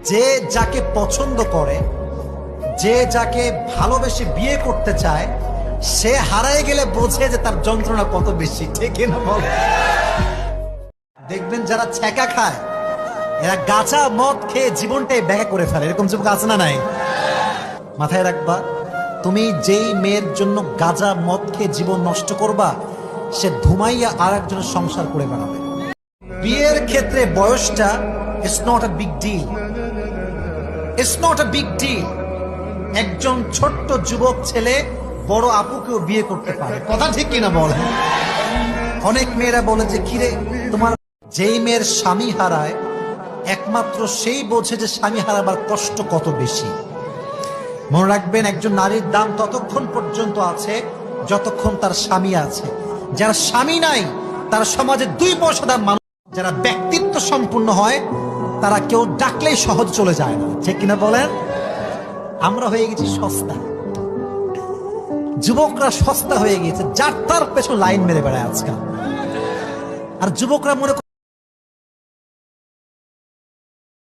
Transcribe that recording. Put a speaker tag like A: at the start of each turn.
A: যে যাকে পছন্দ করে, যে যাকে ভালোবেসে বিয়ে করতে চায়, সে হারায় গেলে বোঝে যে তার যন্ত্রণা কত বেশি। ঠিক না বল? দেখবেন যারা ছ্যাঁকা খায় এরা গাঁজা মদ খেয়ে জীবনটাই ব্যাখ্যা করে ফেলে। এরকম যুবক আছে না নাই? মাথায় রাখবা, তুমি যেই মেয়ের জন্য গাঁজা মদ খেয়ে জীবন নষ্ট করবা, সে ধুমাইয়া আর একজনের সংসার করে বেড়াবে। বিয়ের ক্ষেত্রে বয়সটা it's not a big deal, it's not a big deal. একজন ছোট্ট যুবক ছেলে বড় আপুকেও বিয়ে করতে পারে। কথা ঠিক কিনা বল? অনেক মেয়েরা বলে যে কিরে তোমার, যেই মেয়ের স্বামী হারায় একমাত্র সেই বোঝে যে স্বামী হারাবার কষ্ট কত বেশি। মনে রাখবেন, একজন নারীর দাম ততক্ষণ পর্যন্ত আছে যতক্ষণ তার স্বামী আছে। যার স্বামী নাই তার সমাজে 2 পয়সা দাম মানুষ। যারা ব্যক্তিত্ব সম্পূর্ণ হয় তারা কেউ ডাকলেই সহজ চলে যায় না। ঠিক কিনা বলেন? আমরা হয়ে গেছি সস্তা, যুবকরা সস্তা হয়ে গিয়েছে, যার তার পেছনে লাইন মেরে বেড়ায় আজকাল। আর যুবকরা মনে